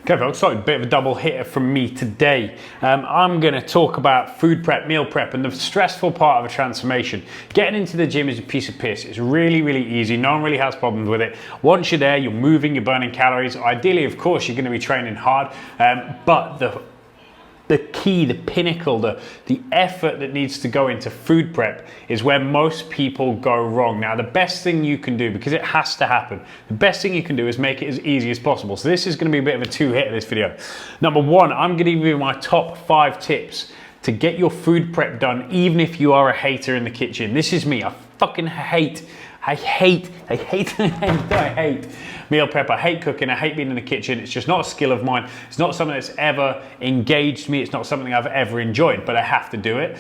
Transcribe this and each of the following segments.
Okay folks, so a bit of a double hitter from me today. I'm going to talk about food prep, meal prep, and the stressful part of a transformation. Getting into the gym is a piece of piss. It's really, really easy. No one really has problems with it. Once you're there, you're moving, you're burning calories. Ideally, of course, you're going to be training hard, but the key, the pinnacle, the effort that needs to go into food prep is where most people go wrong. Now, the best thing you can do, because it has to happen, the best thing you can do is make it as easy as possible. So this is going to be a bit of a two-hitter, this video. Number one, I'm going to give you my top 5 tips to get your food prep done, even if you are a hater in the kitchen. This is me. I fucking hate meal prep. I hate cooking. I hate being in the kitchen. It's just not a skill of mine. It's not something that's ever engaged me. It's not something I've ever enjoyed, but I have to do it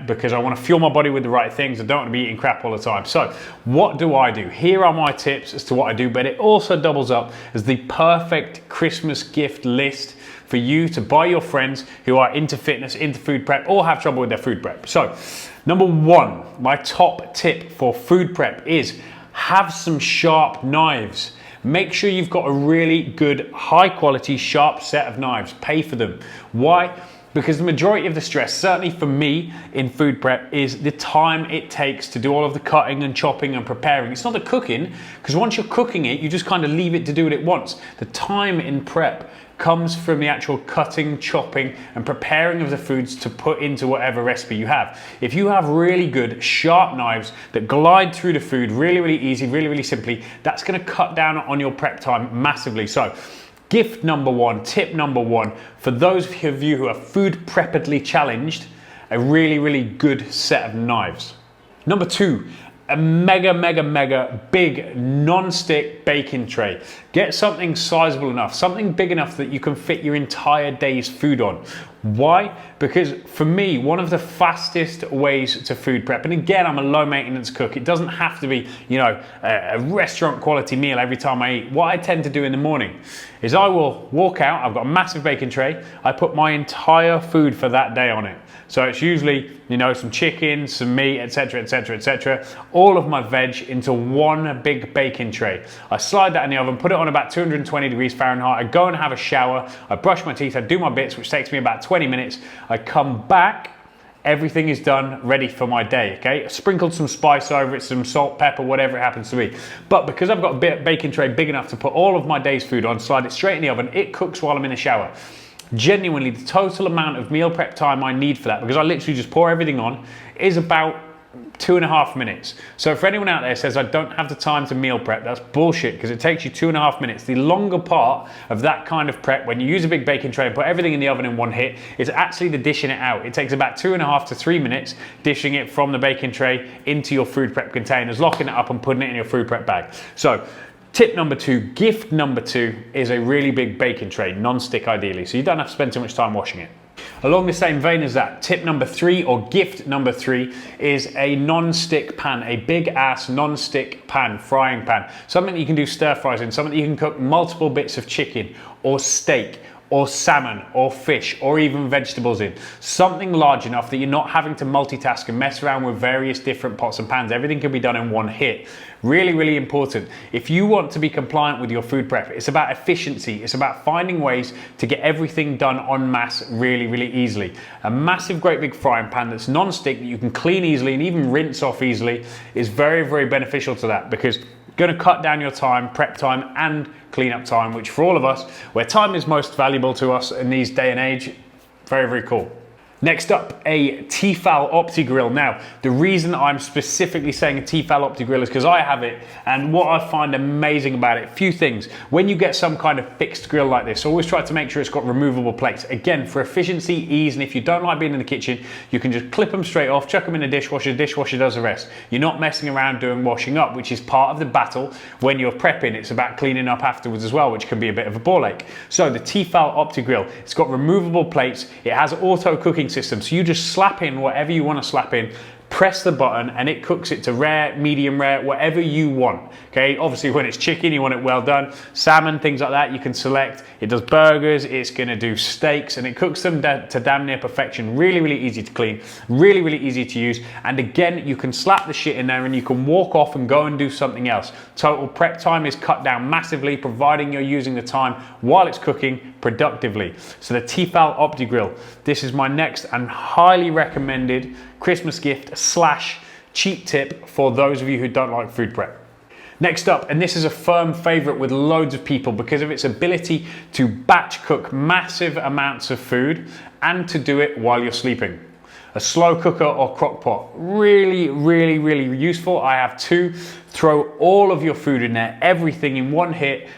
because I want to fuel my body with the right things. I don't want to be eating crap all the time. So what do I do? Here are my tips as to what I do, but it also doubles up as the perfect Christmas gift list for you to buy your friends who are into fitness, into food prep, or have trouble with their food prep. So, number one, my top tip for food prep is have some sharp knives. Make sure you've got a really good, high quality, sharp set of knives. Pay for them. Why? Because the majority of the stress, certainly for me in food prep, is the time it takes to do all of the cutting and chopping and preparing. It's not the cooking, because once you're cooking it, you just kind of leave it to do what it wants. The time in prep comes from the actual cutting, chopping, and preparing of the foods to put into whatever recipe you have. If you have really good, sharp knives that glide through the food really, really easy, really, really simply, that's gonna cut down on your prep time massively. So, gift number one, tip number one, for those of you who are food prepidly challenged, a really, really good set of knives. Number two, a mega big non-stick baking tray. Get something sizable enough, something big enough that you can fit your entire day's food on. Why? Because for me, one of the fastest ways to food prep, and again, I'm a low maintenance cook. It doesn't have to be, you know, a restaurant quality meal every time I eat. What I tend to do in the morning is I will walk out, I've got a massive baking tray, I put my entire food for that day on it. So it's usually, you know, some chicken, some meat, etc., etc., etc. All of my veg into one big baking tray. I slide that in the oven, put it on about 220 degrees Fahrenheit. I go and have a shower. I brush my teeth. I do my bits, which takes me about 20 minutes. I come back. Everything is done, ready for my day, okay? I sprinkled some spice over it, some salt, pepper, whatever it happens to be. But because I've got a baking tray big enough to put all of my day's food on, slide it straight in the oven, it cooks while I'm in the shower. Genuinely, the total amount of meal prep time I need for that, because I literally just pour everything on, is about 2.5 minutes. So for anyone out there says I don't have the time to meal prep, that's bullshit, because it takes you 2.5 minutes. The longer part of that kind of prep, when you use a big baking tray and put everything in the oven in one hit, is actually the dishing it out. It takes about 2.5 to 3 minutes dishing it from the baking tray into your food prep containers, locking it up and putting it in your food prep bag. So tip number two, gift number two, is a really big baking tray, non-stick ideally, so you don't have to spend too much time washing it. Along the same vein as that, tip number three, or gift number three, is a non-stick pan, a big ass non-stick pan, frying pan. Something that you can do stir fries in, something that you can cook multiple bits of chicken or steak or salmon or fish or even vegetables in. Something large enough that you're not having to multitask and mess around with various different pots and pans. Everything can be done in one hit. Really, really important. If you want to be compliant with your food prep, it's about efficiency. It's about finding ways to get everything done en masse really, really easily. A massive, great big frying pan that's non-stick that you can clean easily and even rinse off easily is very, very beneficial to that, because going to cut down your time, prep time, and cleanup time, which for all of us, where time is most valuable to us in these day and age, very, very cool. Next up, a Tfal Optigrill. Now, the reason I'm specifically saying a Tfal Optigrill is because I have it, and what I find amazing about it, few things. When you get some kind of fixed grill like this, always try to make sure it's got removable plates. Again, for efficiency, ease, and if you don't like being in the kitchen, you can just clip them straight off, chuck them in the dishwasher does the rest. You're not messing around doing washing up, which is part of the battle when you're prepping. It's about cleaning up afterwards as well, which can be a bit of a ball ache. So the Tfal Optigrill, it's got removable plates, it has auto cooking system, so you just slap in whatever you want to slap in, press the button, and it cooks it to rare, medium rare, whatever you want. Okay, obviously when it's chicken, you want it well done. Salmon, things like that, you can select. It does burgers, it's gonna do steaks, and it cooks them to damn near perfection. Really, really easy to clean, really, really easy to use. And again, you can slap the shit in there and you can walk off and go and do something else. Total prep time is cut down massively, providing you're using the time while it's cooking productively. So the Tfal Optigrill, this is my next and highly recommended Christmas gift slash cheap tip for those of you who don't like food prep. Next up, and this is a firm favorite with loads of people because of its ability to batch cook massive amounts of food and to do it while you're sleeping. A slow cooker or crock pot, really, really, really useful. I have two. Throw all of your food in there, everything in one hit,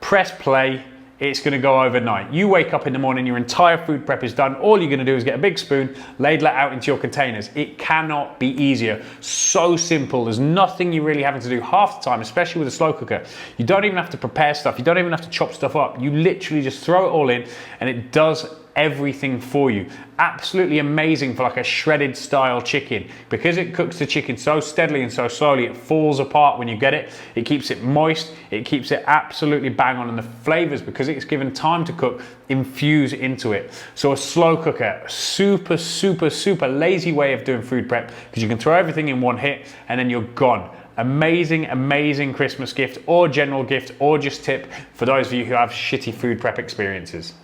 press play, it's gonna go overnight. You wake up in the morning, your entire food prep is done. All you're gonna do is get a big spoon, ladle it out into your containers. It cannot be easier. So simple. There's nothing you're really having to do half the time, especially with a slow cooker. You don't even have to prepare stuff. You don't even have to chop stuff up. You literally just throw it all in and it does everything for you. Absolutely amazing for like a shredded style chicken. Because it cooks the chicken so steadily and so slowly, it falls apart when you get it. It keeps it moist, it keeps it absolutely bang on, and the flavors, because it's given time to cook, infuse into it. So a slow cooker, super, super, super lazy way of doing food prep, because you can throw everything in one hit and then you're gone. Amazing, amazing Christmas gift or general gift or just tip for those of you who have shitty food prep experiences.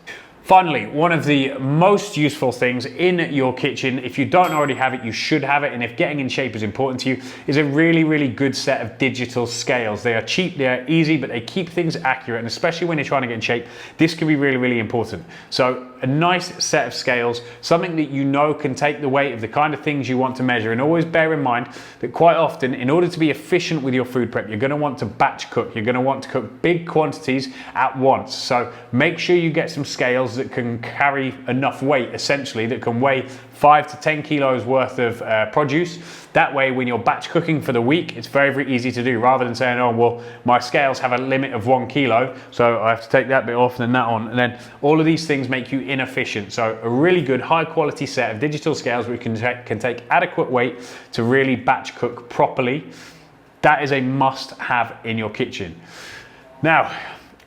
Finally, one of the most useful things in your kitchen, if you don't already have it, you should have it, and if getting in shape is important to you, is a really, really good set of digital scales. They are cheap, they are easy, but they keep things accurate, and especially when you're trying to get in shape, this can be really, really important. So a nice set of scales, something that you know can take the weight of the kind of things you want to measure, and always bear in mind that quite often, in order to be efficient with your food prep, you're going to want to batch cook. You're going to want to cook big quantities at once. So make sure you get some scales that can carry enough weight, essentially, that can weigh 5 to 10 kilos worth of produce. That way, when you're batch cooking for the week, it's very, very easy to do, rather than saying, oh, well, my scales have a limit of 1 kilo, so I have to take that bit off and then that on. And then all of these things make you inefficient. So a really good high quality set of digital scales where you can take adequate weight to really batch cook properly. That is a must have in your kitchen. Now,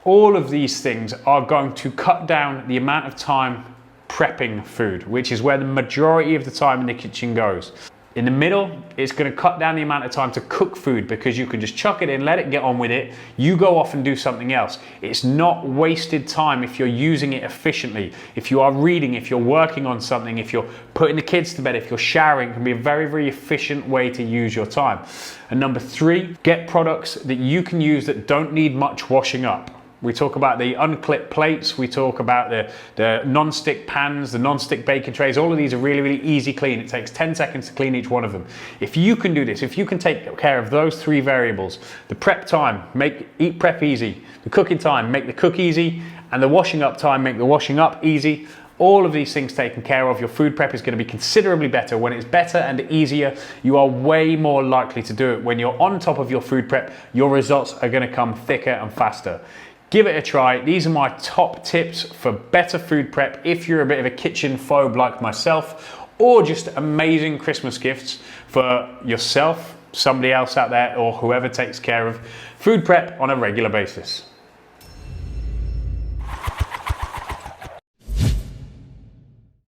all of these things are going to cut down the amount of time prepping food, which is where the majority of the time in the kitchen goes. In the middle, it's going to cut down the amount of time to cook food because you can just chuck it in, let it get on with it. You go off and do something else. It's not wasted time if you're using it efficiently. If you are reading, if you're working on something, if you're putting the kids to bed, if you're showering, it can be a very, very efficient way to use your time. And number 3, get products that you can use that don't need much washing up. We talk about the unclipped plates, we talk about the non-stick pans, the non-stick bacon trays. All of these are really, really easy clean. It takes 10 seconds to clean each one of them. If you can do this, if you can take care of those 3 variables, the prep time, eat prep easy, the cooking time, make the cook easy, and the washing up time, make the washing up easy, all of these things taken care of, your food prep is going to be considerably better. When it's better and easier, you are way more likely to do it. When you're on top of your food prep, your results are going to come thicker and faster. Give it a try. These are my top tips for better food prep if you're a bit of a kitchen phobe like myself, or just amazing Christmas gifts for yourself, somebody else out there, or whoever takes care of food prep on a regular basis.